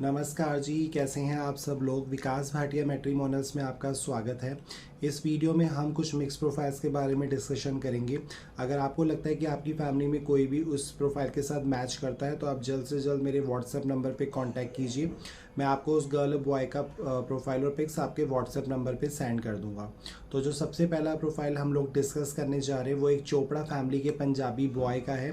नमस्कार जी, कैसे हैं आप सब लोग। विकास भाटिया मैट्रिमोनियल्स में आपका स्वागत है। इस वीडियो में हम कुछ मिक्स प्रोफाइल्स के बारे में डिस्कशन करेंगे। अगर आपको लगता है कि आपकी फैमिली में कोई भी उस प्रोफाइल के साथ मैच करता है तो आप जल्द से जल्द मेरे व्हाट्सएप नंबर पे कांटेक्ट कीजिए। मैं आपको उस गर्ल बॉय का प्रोफाइल और पिक्स आपके व्हाट्सएप नंबर पे सेंड कर दूंगा। तो जो सबसे पहला प्रोफाइल हम लोग डिस्कस करने जा रहे हैं वो एक चोपड़ा फैमिली के पंजाबी बॉय का है,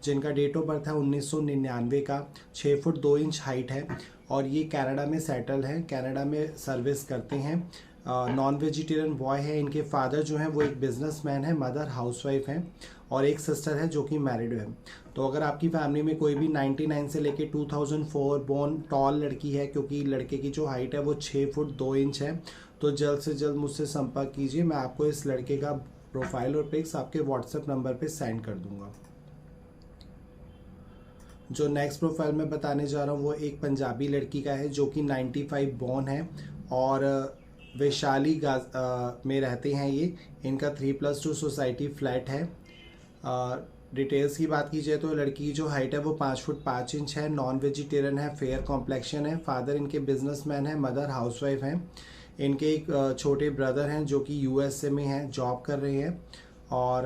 जिनका डेट ऑफ बर्थ है 1999 का, 6 फुट 2 इंच हाइट है और ये कनाडा में सेटल है, कनाडा में सर्विस करते हैं। नॉन वेजिटेरियन बॉय है। इनके फादर जो हैं वो एक बिजनेसमैन है, मदर हाउसवाइफ हैं और एक सिस्टर है जो कि मैरिड है। तो अगर आपकी फैमिली में कोई भी 99 से लेके 2004 बोर्न टॉल लड़की है, क्योंकि लड़के की जो हाइट है वो 6 फुट 2 इंच है, तो जल्द से जल्द मुझसे संपर्क कीजिए। मैं आपको इस लड़के का प्रोफाइल और पिक्स आपके व्हाट्सएप नंबर पर सेंड कर दूंगा। जो नेक्स्ट प्रोफाइल मैं बताने जा रहा हूँ वो एक पंजाबी लड़की का है जो कि 95 बॉर्न है और वैशाली में रहते हैं ये। इनका 3+2 सोसाइटी फ्लैट है। डिटेल्स की बात की जाए तो लड़की की जो हाइट है वो 5 फुट 5 इंच है, नॉन वेजिटेरियन है, फेयर कॉम्प्लेक्शन है। फादर इनके बिजनेसमैन है, मदर हाउसवाइफ हैं। इनके एक छोटे ब्रदर हैं जो कि यूएसए में हैं, जॉब कर रहे हैं। और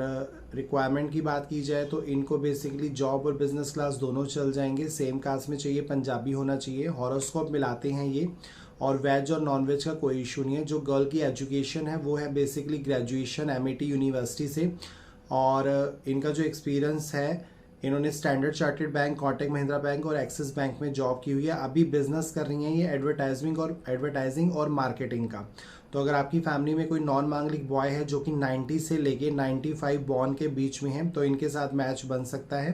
रिक्वायरमेंट की बात की जाए तो इनको बेसिकली जॉब और बिजनेस क्लास दोनों चल जाएंगे। सेम कास्ट में चाहिए, पंजाबी होना चाहिए। हॉरोस्कोप मिलाते हैं ये, और वेज और नॉन वेज का कोई इशू नहीं है। जो गर्ल की एजुकेशन है वो है बेसिकली ग्रेजुएशन एमआईटी यूनिवर्सिटी से। और इनका जो एक्सपीरियंस है, इन्होंने standard chartered bank, Kotak Mahindra bank और एक्सिस बैंक में जॉब की हुई है। अभी बिजनेस कर रही हैं ये एडवर्टाइजिंग और मार्केटिंग का। तो अगर आपकी फैमिली में कोई नॉन मांगलिक बॉय है जो कि 90 से लेके 95 बॉर्न के बीच में है तो इनके साथ मैच बन सकता है।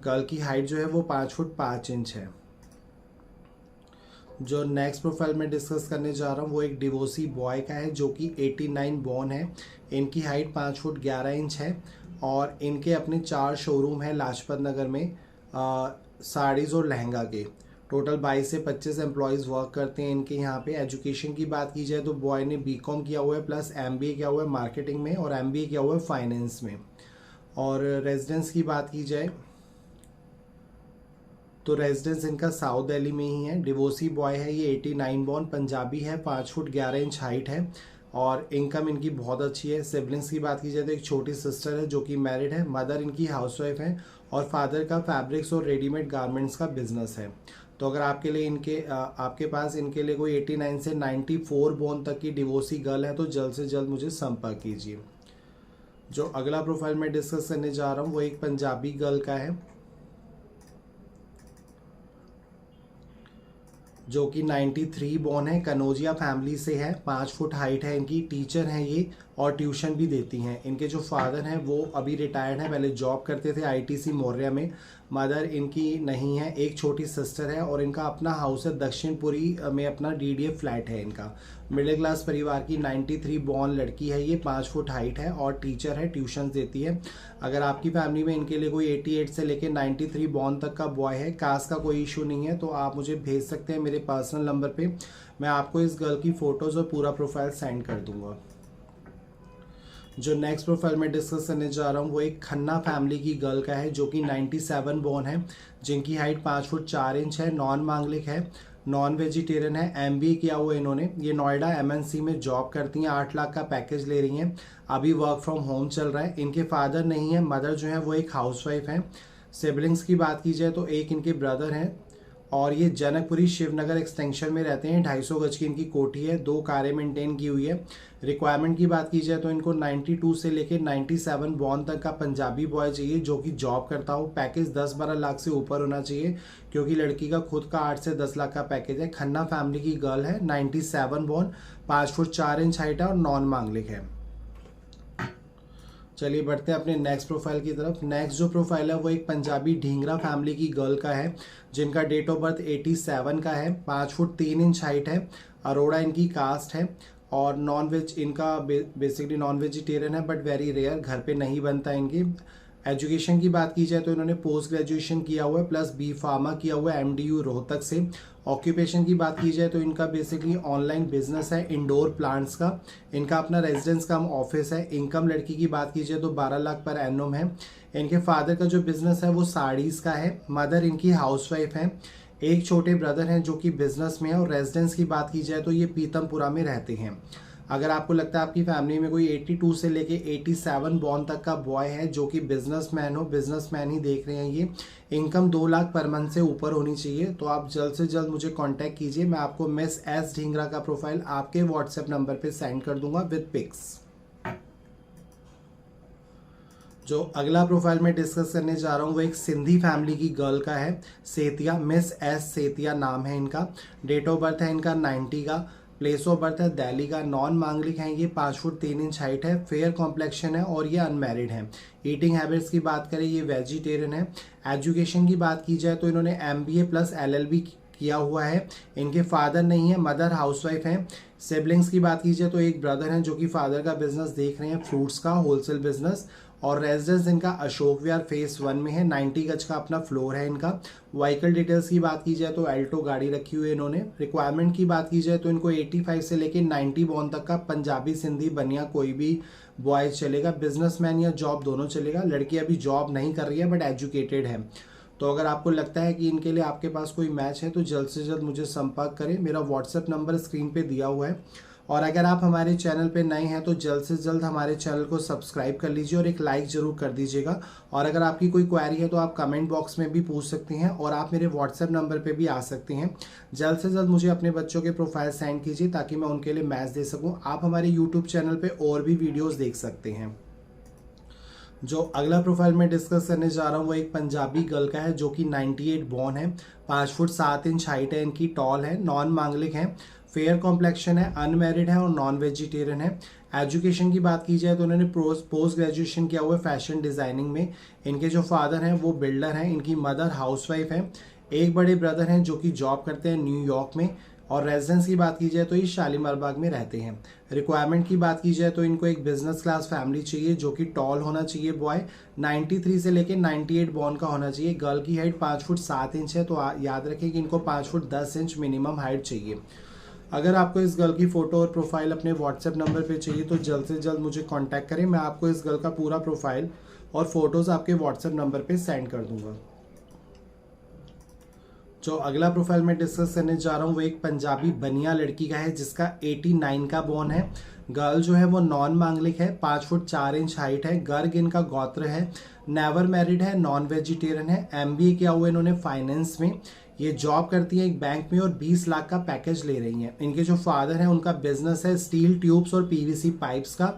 गर्ल की हाइट जो है वो 5 फुट 5 इंच है। जो नेक्स्ट प्रोफाइल में डिस्कस करने जा रहा हूँ वो एक डिवोर्सी बॉय का है जो कि 89 बॉर्न है। इनकी हाइट 5 फुट 11 इंच है और इनके अपने 4 शोरूम है लाजपत नगर में साड़ीज़ और लहंगा के। टोटल 22 से 25 एम्प्लॉयज़ वर्क करते हैं इनके यहाँ पे। एजुकेशन की बात की जाए तो बॉय ने बीकॉम किया हुआ है प्लस एमबीए किया हुआ है मार्केटिंग में और एमबीए किया हुआ है फाइनेंस में। और रेजिडेंस की बात की जाए तो रेजिडेंस इनका साउथ दिल्ली में ही है। डिवोर्सी बॉय है ये, 89 बॉर्न, पंजाबी है, 5 फुट 11 इंच हाइट है और इनकम इनकी बहुत अच्छी है। सिबलिंग्स की बात की जाए तो एक छोटी सिस्टर है जो कि मैरिड है, मदर इनकी हाउसवाइफ है और फादर का फैब्रिक्स और रेडीमेड गारमेंट्स का बिजनेस है। तो अगर आपके पास इनके लिए कोई 89 से 94 बॉर्न तक की डिवोर्सी गर्ल है तो जल्द से जल्द मुझे संपर्क कीजिए। जो अगला प्रोफाइल मैं डिस्कस करने जा रहा हूँ वो एक पंजाबी गर्ल का है जो कि 93 बॉर्न है, कनौजिया फैमिली से है, 5 फुट हाइट है इनकी। टीचर हैं ये और ट्यूशन भी देती हैं। इनके जो फादर हैं वो अभी रिटायर्ड हैं, पहले जॉब करते थे आईटीसी मौर्या में। मदर इनकी नहीं है, एक छोटी सिस्टर है और इनका अपना हाउस है दक्षिणपुरी में, अपना डीडीए फ्लैट है इनका। मिडिल क्लास परिवार की 93 बॉर्न लड़की है ये, 5 फुट हाइट है और टीचर है, ट्यूशन देती है। अगर आपकी फैमिली में इनके लिए कोई 88 से लेकर 93 बॉर्न तक का बॉय है, कास्ट का कोई इशू नहीं है, तो आप मुझे भेज सकते हैं मेरे पर्सनल नंबर पे। मैं आपको इस गर्ल की फ़ोटोज़ और पूरा प्रोफाइल सेंड कर दूंगा। जो नेक्स्ट प्रोफाइल में डिस्कस करने जा रहा हूँ वो एक खन्ना फैमिली की गर्ल का है जो कि 97 बॉर्न है, जिनकी हाइट 5 फुट 4 इंच है, नॉन मांगलिक है, नॉन वेजिटेरियन है, एमबीए किया हुआ इन्होंने। ये नोएडा एमएनसी में जॉब करती हैं, 8 लाख का पैकेज ले रही हैं। अभी वर्क फ्रॉम होम चल रहा है। इनके फादर नहीं है, मदर जो है वो एक हाउसवाइफ है। सिबलिंग्स की बात की जाए तो एक इनके ब्रदर हैं और ये जनकपुरी शिवनगर एक्सटेंशन में रहते हैं। 250 गज की इनकी कोठी है, 2 कारें मेंटेन की हुई है। रिक्वायरमेंट की बात की जाए तो इनको 92 से लेकर 97 बॉर्न तक का पंजाबी बॉय चाहिए जो कि जॉब करता हो। पैकेज 10-12 लाख से ऊपर होना चाहिए क्योंकि लड़की का खुद का 8 से 10 लाख का पैकेज है। खन्ना फैमिली की गर्ल है, 97 बॉर्न, 5 फुट 4 इंच हाइट है और नॉन मांगलिक है। चलिए बढ़ते हैं अपने नेक्स्ट प्रोफाइल की तरफ। नेक्स्ट जो प्रोफाइल है वो एक पंजाबी ढींगरा फैमिली की गर्ल का है जिनका डेट ऑफ बर्थ 87 का है, 5 फुट 3 इंच हाइट है, अरोड़ा इनकी कास्ट है और नॉन वेज इनका बेसिकली नॉन वेजिटेरियन है बट वेरी रेयर, घर पे नहीं बनता इनकी। एजुकेशन की बात की जाए तो इन्होंने पोस्ट ग्रेजुएशन किया हुआ है प्लस बी फार्मा किया हुआ है एमडीयू रोहतक से। ऑक्यूपेशन की बात की जाए तो इनका बेसिकली ऑनलाइन बिजनेस है इंडोर प्लांट्स का। इनका अपना रेजिडेंस कम ऑफिस है। इनकम लड़की की बात की जाए तो 12 लाख पर एनम है। इनके फादर का जो बिजनेस है वो साड़ीज़ का है। मदर इनकी हाउसवाइफ है। एक छोटे ब्रदर हैं जो कि बिजनेस में है, और रेजिडेंस की बात की जाए तो ये पीतमपुरा में रहते हैं। अगर आपको लगता है आपकी फैमिली में कोई 82 से लेके 87 बॉर्न तक का बॉय है जो कि बिजनेसमैन हो, बिजनेसमैन ही देख रहे हैं ये, इनकम 2 लाख पर मंथ से ऊपर होनी चाहिए, तो आप जल्द से जल्द मुझे कांटेक्ट कीजिए। मैं आपको मिस एस ढींगरा का प्रोफाइल आपके व्हाट्सएप नंबर पे सेंड कर दूंगा विद पिक्स। जो अगला प्रोफाइल मैं डिस्कस करने जा रहा हूँ वो एक सिंधी फैमिली की गर्ल का है, सेतिया, मिस एस सेतिया नाम है इनका। डेट ऑफ बर्थ है इनका 90 का। प्लेस ऑफ बर्थ है दिल्ली का। नॉन मांगलिक हैं ये, 5 फुट 3 इंच हाइट है, फेयर कॉम्प्लेक्शन है और ये अनमैरिड है। ईटिंग हैबिट्स की बात करें ये वेजिटेरियन है। एजुकेशन की बात की जाए तो इन्होंने MBA प्लस LLB किया हुआ है। इनके फादर नहीं है, मदर हाउसवाइफ हैं। सिबलिंग्स की बात की जाए तो एक ब्रदर हैं जो कि फादर का बिजनेस देख रहे हैं, फ्रूट्स का होलसेल बिजनेस, और रेजिडेंस इनका अशोक विहार फेस 1 में है। 90 गज का अपना फ्लोर है इनका। व्हीकल डिटेल्स की बात की जाए तो एल्टो गाड़ी रखी हुई है इन्होंने। रिक्वायरमेंट की बात की जाए तो इनको 85 से लेके 90 बॉर्न तक का पंजाबी सिंधी बनिया कोई भी बॉय चलेगा, बिजनेसमैन या जॉब दोनों चलेगा। लड़की अभी जॉब नहीं कर रही है बट एजुकेटेड है। तो अगर आपको लगता है कि इनके लिए आपके पास कोई मैच है तो जल्द से जल्द मुझे संपर्क करें। मेरा व्हाट्सएप नंबर स्क्रीन पे दिया हुआ है, और अगर आप हमारे चैनल पे नए हैं तो जल्द से जल्द हमारे चैनल को सब्सक्राइब कर लीजिए और एक लाइक जरूर कर दीजिएगा। और अगर आपकी कोई क्वेरी है तो आप कमेंट बॉक्स में भी पूछ सकते हैं, और आप मेरे व्हाट्सएप नंबर पे भी आ सकते हैं। जल्द से जल्द मुझे अपने बच्चों के प्रोफाइल सेंड कीजिए ताकि मैं उनके लिए मैच दे सकूँ। आप हमारे यूट्यूब चैनल पर और भी वीडियोज़ देख सकते हैं। जो अगला प्रोफाइल मैं डिस्कस करने जा रहा हूँ वो एक पंजाबी गर्ल का है जो कि 98 बॉर्न है, 5 फुट 7 इंच हाइट है इनकी, टॉल है, नॉन मांगलिक है, फेयर कॉम्प्लेक्शन है, अनमैरिड है और नॉन वेजिटेरियन है। एजुकेशन की बात की जाए तो उन्होंने पोस्ट ग्रेजुएशन किया हुआ है फैशन डिज़ाइनिंग में। इनके जो फादर हैं वो बिल्डर हैं, इनकी मदर हाउसवाइफ है। एक बड़े ब्रदर हैं जो कि जॉब करते हैं न्यूयॉर्क में, और रेजिडेंस की बात की जाए तो ये शालीमार बाग में रहते हैं। रिक्वायरमेंट की बात की जाए तो इनको एक बिजनेस क्लास फैमिली चाहिए जो कि टॉल होना चाहिए बॉय, 93 से लेके 98 बॉर्न का होना चाहिए। गर्ल की हाइट 5 फुट 7 इंच है, तो याद रखें कि इनको 5 फुट 10 इंच मिनिमम हाइट चाहिए। अगर आपको इस गर्ल की फ़ोटो और प्रोफाइल अपने व्हाट्सएप नंबर पे चाहिए तो जल्द से जल्द मुझे कांटेक्ट करें। मैं आपको इस गर्ल का पूरा प्रोफाइल और फोटोज़ आपके व्हाट्सएप नंबर पे सेंड कर दूंगा। जो अगला प्रोफाइल मैं डिस्कस करने जा रहा हूँ वो एक पंजाबी बनिया लड़की का है जिसका 89 का बॉर्न है। गर्ल जो है वो नॉन मांगलिक है, 5 फुट 4 इंच हाइट है, गर्ग इनका गोत्र है, नेवर मैरिड है, नॉन वेजिटेरियन है, MBA किया हुआ इन्होंने फाइनेंस में। ये जॉब करती है एक बैंक में और 20 लाख का पैकेज ले रही हैं। इनके जो फादर हैं उनका बिजनेस है स्टील ट्यूब्स और PVC पाइप्स का।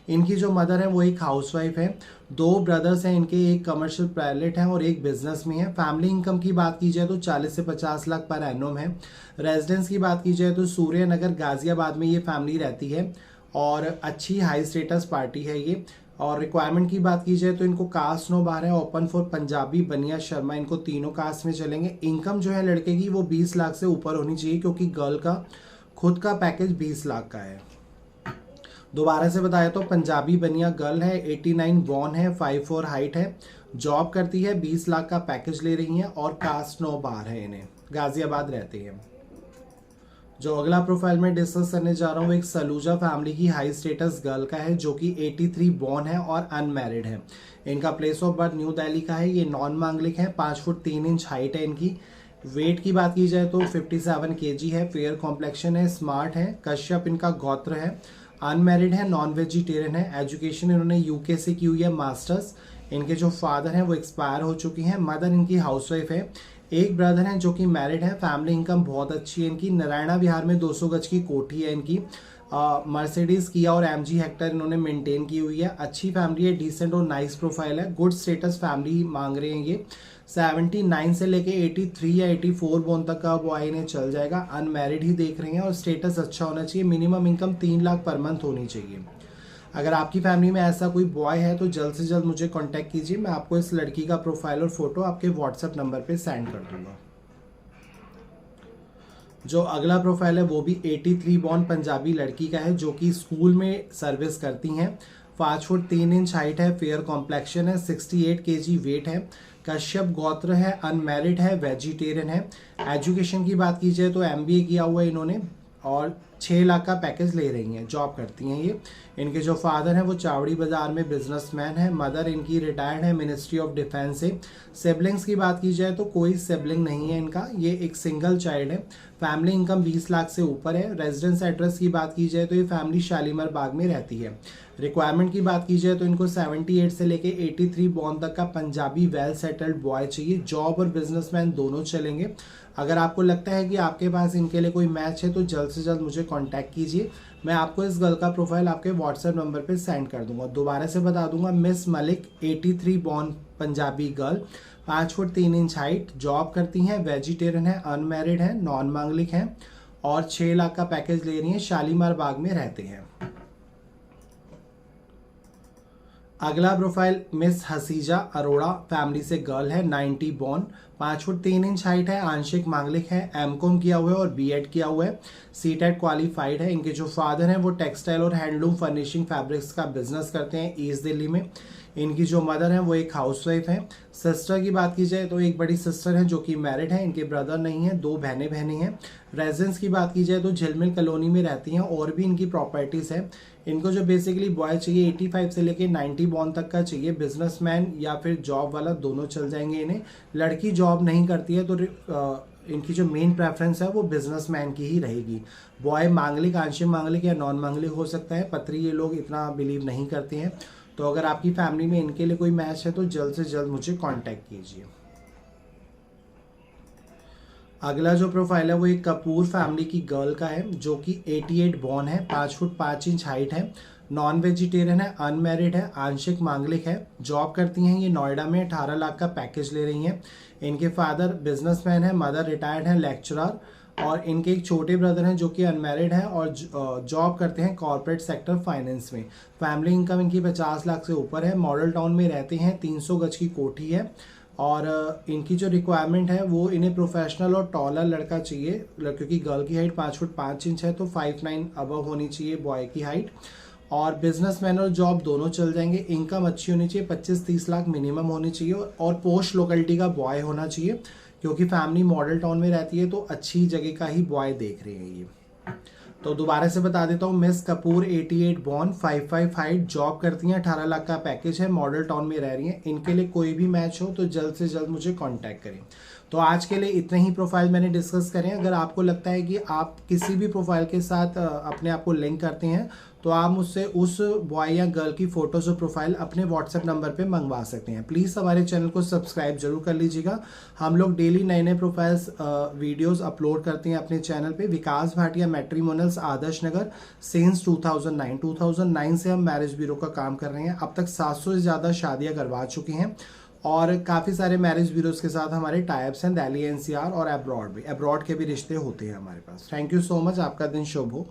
इनकी जो मदर है वो एक हाउसवाइफ है। 2 ब्रदर्स हैं इनके, एक कमर्शियल पायलट हैं और एक बिजनेस में है। फैमिली इनकम की बात की जाए तो 40 से 50 लाख पर एनम है। रेजिडेंस की बात की जाए तो सूर्य नगर गाजियाबाद में ये फैमिली रहती है, और अच्छी हाई स्टेटस पार्टी है ये। और रिक्वायरमेंट की बात की जाए तो इनको कास्ट नो बार है, ओपन फॉर पंजाबी बनिया शर्मा, इनको तीनों कास्ट में चलेंगे। इनकम जो है लड़के की वो 20 लाख से ऊपर होनी चाहिए क्योंकि गर्ल का खुद का पैकेज 20 लाख का है। दोबारा से बताया तो पंजाबी बनिया गर्ल है, 89 बॉर्न है, 5'4" हाइट है, जॉब करती है, 20 लाख का पैकेज ले रही हैं और कास्ट नो बार है, इन्हें गाजियाबाद रहते हैं। जो अगला प्रोफाइल में डिस्कस करने जा रहा हूँ वो एक सलूजा फैमिली की हाई स्टेटस गर्ल का है जो कि 83 बॉर्न है और अनमैरिड है। इनका place of birth new Delhi का है। ये नॉन मांगलिक है, 5 फुट 3 इंच हाइट है इनकी। वेट की बात की जाए तो 57 kg है, फेयर कॉम्प्लेक्शन है, स्मार्ट है, कश्यप इनका गोत्र है, अनमैरिड है, नॉन वेजिटेरियन है। एजुकेशन इन्होंने UK से की हुई है, मास्टर्स। इनके जो फादर हैं वो एक्सपायर हो चुकी हैं, मदर इनकी हाउसवाइफ है। एक ब्रदर हैं जो कि मैरिड है। फैमिली इनकम बहुत अच्छी है इनकी। नारायणा विहार में 200 गज की कोठी है इनकी। मर्सिडीज किया और MG हेक्टर इन्होंने मेंटेन की हुई है। अच्छी फैमिली है, डिसेंट और नाइस प्रोफाइल है, गुड स्टेटस फैमिली मांग रहे हैं ये। 79 से लेके 83 या 84 बोन तक का बॉय इन्हें चल जाएगा। अनमैरिड ही देख रहे हैं और स्टेटस अच्छा होना चाहिए। Minimum income 3 lakh per month होनी चाहिए। अगर आपकी फैमिली में ऐसा कोई बॉय है तो जल्द से जल्द मुझे कांटेक्ट कीजिए। मैं आपको इस लड़की का प्रोफाइल और फोटो आपके व्हाट्सएप नंबर पे सेंड कर दूंगा। जो अगला प्रोफाइल है वो भी 83 बॉर्न पंजाबी लड़की का है जो कि स्कूल में सर्विस करती हैं। 5 फुट 3 इंच हाइट है, फेयर कॉम्प्लेक्शन है, 68 kg वेट है, कश्यप गोत्र है, अनमैरिड है, वेजिटेरियन है। एजुकेशन की बात की जाए तो MBA किया हुआ है इन्होंने और 6 लाख का पैकेज ले रही हैं, जॉब करती हैं ये। इनके जो फादर हैं वो चावड़ी बाजार में बिजनेसमैन है। मदर इनकी रिटायर्ड है मिनिस्ट्री ऑफ डिफेंस से। सिबलिंग्स की बात की जाए तो कोई सिबलिंग नहीं है इनका, ये एक सिंगल चाइल्ड है। फैमिली इनकम 20 लाख से ऊपर है। रेजिडेंस एड्रेस की बात की जाए तो ये फैमिली शालीमार बाग में रहती है। रिक्वायरमेंट की बात की जाए तो इनको 78 से लेके 83 बॉर्न तक का पंजाबी वेल सेटल्ड बॉय चाहिए। जॉब और बिजनेसमैन दोनों चलेंगे। अगर आपको लगता है कि आपके पास इनके लिए कोई मैच है तो जल्द से जल्द मुझे कांटेक्ट कीजिए। मैं आपको इस गर्ल का प्रोफाइल आपके व्हाट्सएप नंबर पे सेंड कर दूंगा। दोबारा से बता दूंगा, miss Malik 83 born Punjabi girl, 5 foot 3 inch height, job करती हैं, वेजिटेरियन है, अनमैरिड है, नॉन मांगलिक है और 6 लाख का पैकेज ले रही हैं, शालीमार बाग में रहते हैं। अगला profile miss Haseja Arora, family से गर्ल है, 90 बॉर्न, 5 फुट 3 इंच हाइट है, आंशिक मांगलिक है, एमकॉम किया हुआ है और बीएड किया हुआ है, सीटेट क्वालिफाइड है। इनके जो फादर हैं वो टेक्सटाइल और हैंडलूम फर्निशिंग फैब्रिक्स का बिजनेस करते हैं ईस्ट दिल्ली में। इनकी जो मदर हैं वो एक हाउसवाइफ है। सिस्टर की बात की जाए तो एक बड़ी सिस्टर है जो कि मैरिड है, इनके ब्रदर नहीं है, 2 बहनें हैं। रेजिडेंस की बात की जाए तो झिलमिल कॉलोनी में रहती हैं और भी इनकी प्रॉपर्टीज़ है। इनको जो बेसिकली बॉय चाहिए 85 से लेके 90 बॉर्न तक का चाहिए, बिजनेसमैन या फिर जॉब वाला दोनों चल जाएंगे इन्हें। लड़की जॉब नहीं करती है तो इनकी जो मेन प्रेफरेंस है वो बिजनेसमैन की ही रहेगी। बॉय मांगलिक, आंशिक मांगलिक या नॉन मांगलिक हो सकता है, पत्री ये लोग इतना बिलीव नहीं करते हैं। तो अगर आपकी फैमिली में इनके लिए कोई मैच है तो जल्द से जल्द मुझे कांटेक्ट कीजिए। अगला जो प्रोफाइल है वो एक कपूर फैमिली की गर्ल का है जो कि 88 बॉर्न है, 5 फुट 5 इंच हाइट है, नॉन वेजिटेरियन है, अनमैरिड है, आंशिक मांगलिक है, जॉब करती हैं ये नोएडा में, 18 लाख का पैकेज ले रही हैं। इनके फादर बिजनेसमैन है, मदर रिटायर्ड है, लेक्चरर और इनके एक छोटे ब्रदर हैं जो कि अनमैरिड है और जॉब करते हैं कॉर्पोरेट सेक्टर फाइनेंस में। फैमिली इनकम इनकी 50 लाख से ऊपर है। मॉडल टाउन में रहते हैं, 300 गज की कोठी है और इनकी जो रिक्वायरमेंट है वो इन्हें प्रोफेशनल और टॉलर लड़का चाहिए, क्योंकि गर्ल की हाइट 5 फुट 5 इंच है तो 5'9" अबव होनी चाहिए बॉय की हाइट। और बिजनेसमैन और जॉब दोनों चल जाएंगे। इनकम अच्छी होनी चाहिए, 25-30 लाख मिनिमम होनी चाहिए और पोस्ट लोकेलिटी का बॉय होना चाहिए, क्योंकि फैमिली मॉडल टाउन में रहती है तो अच्छी जगह का ही बॉय देख रहे हैं ये। तो दोबारा से बता देता हूँ, miss Kapoor 88 born, 5'5" height, job करती हैं, 18 लाख का पैकेज है, मॉडल टाउन में रह रही हैं। इनके लिए कोई भी मैच हो तो जल्द से जल्द मुझे कांटेक्ट करें। तो आज के लिए इतने ही प्रोफाइल मैंने डिस्कस करें। अगर आपको लगता है कि आप किसी भी प्रोफाइल के साथ अपने आप को लिंक करते हैं तो आप मुझसे उस बॉय या गर्ल की फोटोज और प्रोफाइल अपने व्हाट्सएप नंबर पे मंगवा सकते हैं। प्लीज़ हमारे चैनल को सब्सक्राइब जरूर कर लीजिएगा। हम लोग डेली नए नए प्रोफाइल्स वीडियोस अपलोड करते हैं अपने चैनल पे। विकास भाटिया मैट्रिमोनियल्स, आदर्श नगर, सिंस 2009 से हम मैरिज ब्यूरो का काम कर रहे हैं। अब तक 700 से ज़्यादा शादियाँ करवा चुके हैं और काफ़ी सारे मैरिज ब्यूरोज के साथ हमारे टाइप्स हैं, दिल्ली NCR और अब्रॉड के भी रिश्ते होते हैं हमारे पास। थैंक यू सो मच, आपका दिन शुभ हो।